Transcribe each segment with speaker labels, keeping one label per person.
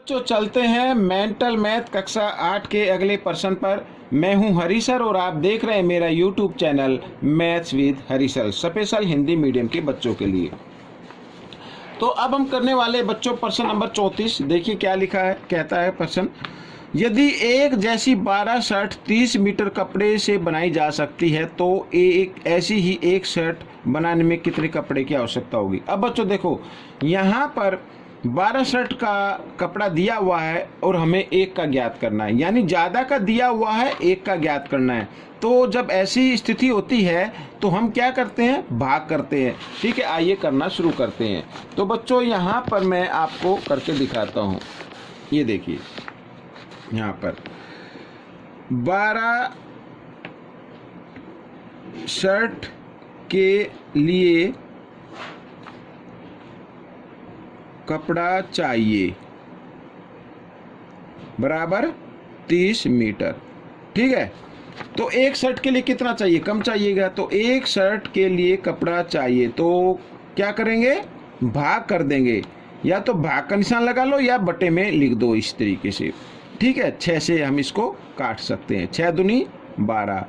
Speaker 1: तो चलते हैं मेंटल मैथ कक्षा 8 के अगले प्रश्न पर। मैं हूं हरी सर और आप देख रहे हैं मेरा YouTube channel maths with Hari sir, special Hindi medium के बच्चों के लिए। तो अब हम करने वाले बच्चों प्रश्न नंबर 34। देखिए क्या लिखा है। कहता है प्रश्न, यदि एक जैसी 12 शर्ट 30 मीटर कपड़े से बनाई जा सकती है तो एक ऐसी ही एक शर्ट बनाने में कितने कपड़े की आवश्यकता होगी। अब बच्चों देखो, यहाँ पर 12 शर्ट का कपड़ा दिया हुआ है और हमें एक का ज्ञात करना है, यानी ज़्यादा का दिया हुआ है, एक का ज्ञात करना है। तो जब ऐसी स्थिति होती है तो हम क्या करते हैं, भाग करते हैं। ठीक है, आइए करना शुरू करते हैं। तो बच्चों यहाँ पर मैं आपको करके दिखाता हूँ। ये देखिए, यहाँ पर 12 शर्ट के लिए कपड़ा चाहिए बराबर 30 मीटर। ठीक है, तो एक शर्ट के लिए कितना चाहिए, कम चाहिएगा। तो एक शर्ट के लिए कपड़ा चाहिए तो क्या करेंगे, भाग कर देंगे। या तो भाग का निशान लगा लो या बटे में लिख दो इस तरीके से। ठीक है, 6 से हम इसको काट सकते हैं। 6 दूनी 12,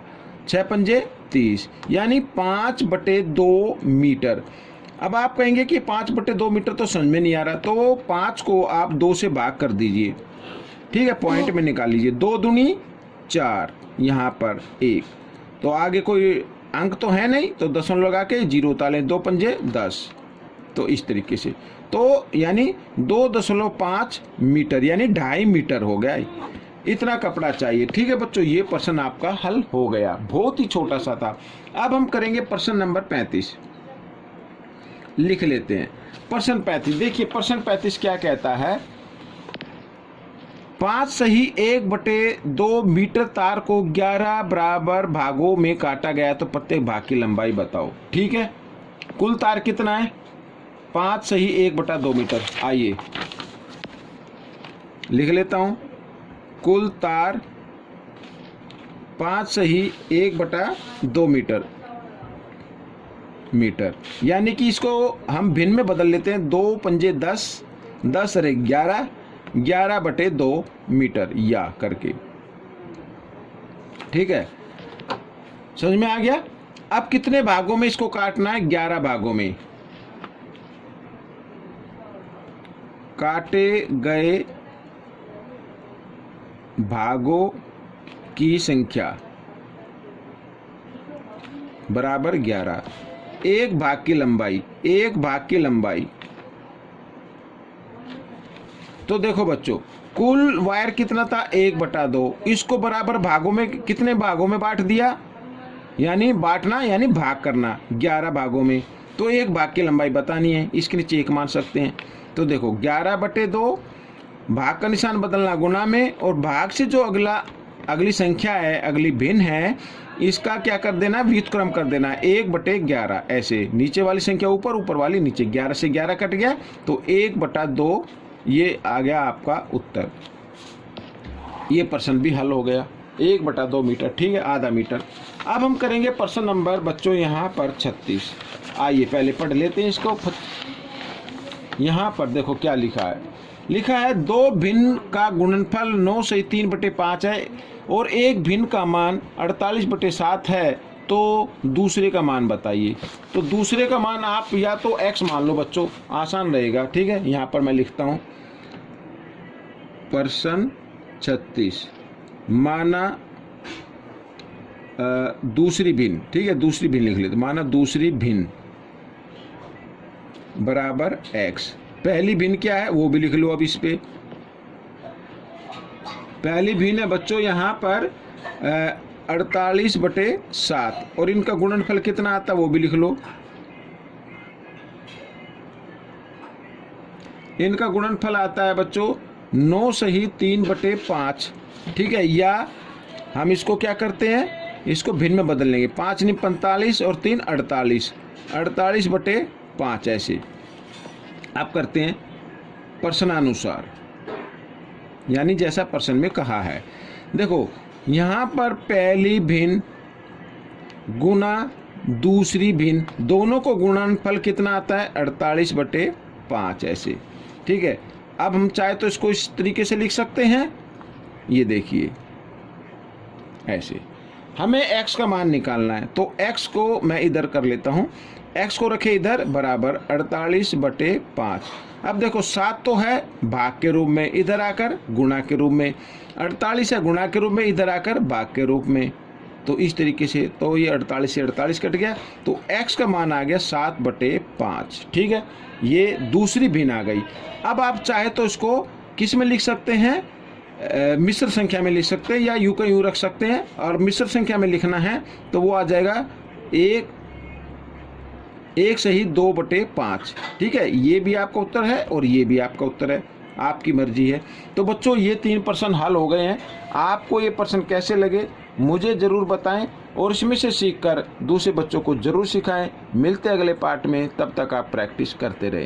Speaker 1: 6 पंजे 30, यानी 5/2 मीटर। अब आप कहेंगे कि 5/2 मीटर तो समझ में नहीं आ रहा, तो 5 को आप 2 से भाग कर दीजिए। ठीक है, पॉइंट में निकाल लीजिए। 2 दूनी 4, यहाँ पर 1, तो आगे कोई अंक तो है नहीं, तो दशमलव लगा के 0 उतार 2 पंजे 10। तो इस तरीके से, तो यानी 2.5 मीटर यानी 2.5 मीटर हो गया। इतना कपड़ा चाहिए। ठीक है बच्चों, ये प्रश्न आपका हल हो गया, बहुत ही छोटा सा था। अब हम करेंगे प्रश्न नंबर 35। लिख लेते हैं प्रश्न 35। देखिए प्रश्न 35 क्या कहता है, 5 सही 1/2 मीटर तार को 11 बराबर भागों में काटा गया तो प्रत्येक भाग की लंबाई बताओ। ठीक है, कुल तार कितना है, 5 सही 1/2 मीटर। आइए लिख लेता हूं, कुल तार 5 सही 1/2 मीटर, यानी कि इसको हम भिन्न में बदल लेते हैं। 2 पंजे 10, 10 अरे 11, 11/2 मीटर या करके। ठीक है, समझ में आ गया। अब कितने भागों में इसको काटना है, 11 भागों में। काटे गए भागों की संख्या बराबर 11। एक भाग की लंबाई, एक भाग की लंबाई। तो देखो बच्चों, कुल वायर कितना था, 1/2। इसको बराबर भागों में, कितने भागों में बांट दिया, यानी बांटना यानी भाग करना 11 भागों में। तो एक भाग की लंबाई बतानी है, इसके नीचे 1 मान सकते हैं। तो देखो 11/2, भाग का निशान बदलना गुना में, और भाग से जो अगली संख्या है, अगली भिन्न है, इसका क्या कर देना, व्युत्क्रम कर देना 1/11। ऐसे नीचे वाली संख्या ऊपर, ऊपर वाली नीचे। 11 से 11 कट गया तो 1/2, ये आ गया आपका उत्तर। ये प्रश्न भी हल हो गया, 1/2 मीटर। ठीक है, आधा मीटर। अब हम करेंगे प्रश्न नंबर बच्चों यहाँ पर 36। आइए पहले पढ़ लेते हैं इसको। यहाँ पर देखो क्या लिखा है। लिखा है 2 भिन्न का गुणनफल 9 सही 3/5 है और एक भिन्न का मान 48/7 है, तो दूसरे का मान बताइए। तो दूसरे का मान आप या तो x मान लो बच्चों, आसान रहेगा। ठीक है, यहाँ पर मैं लिखता हूँ प्रश्न 36 माना दूसरी भिन्न। ठीक है, दूसरी भिन्न लिख लेते, माना दूसरी भिन्न बराबर x। पहली भिन्न क्या है वो भी लिख लो। अब इस पे पहली भिन्न है बच्चों यहाँ पर 48/7, और इनका गुणनफल कितना आता है वो भी लिख लो। इनका गुणनफल आता है बच्चों 9 सही 3/5। ठीक है, या हम इसको क्या करते हैं, इसको भिन्न में बदल लेंगे। 5 नहीं 45 और 3 48, 48/5 ऐसे। आप करते हैं प्रश्नानुसार, यानी जैसा प्रश्न में कहा है। देखो यहाँ पर पहली भिन्न गुना दूसरी भिन्न, दोनों को गुणनफल कितना आता है 48/5 ऐसे। ठीक है, अब हम चाहे तो इसको इस तरीके से लिख सकते हैं, ये देखिए ऐसे। हमें x का मान निकालना है, तो x को मैं इधर कर लेता हूँ, x को रखे इधर बराबर 48/5। अब देखो 7 तो है भाग के रूप में, इधर आकर गुणा के रूप में, 48 है गुणा के रूप में, इधर आकर भाग के रूप में। तो इस तरीके से, तो ये 48 से 48 कट गया, तो x का मान आ गया 7/5। ठीक है, ये दूसरी भिन्न आ गई। अब आप चाहे तो इसको किस में लिख सकते हैं, मिश्र संख्या में लिख सकते हैं, या यूं का यूं रख सकते हैं। और मिश्र संख्या में लिखना है तो वो आ जाएगा 1 सही 2/5। ठीक है, ये भी आपका उत्तर है और ये भी आपका उत्तर है, आपकी मर्जी है। तो बच्चों ये 3 प्रश्न हल हो गए हैं। आपको ये प्रश्न कैसे लगे मुझे ज़रूर बताएं, और इसमें से सीखकर दूसरे बच्चों को ज़रूर सिखाएं। मिलते अगले पार्ट में, तब तक आप प्रैक्टिस करते रहें।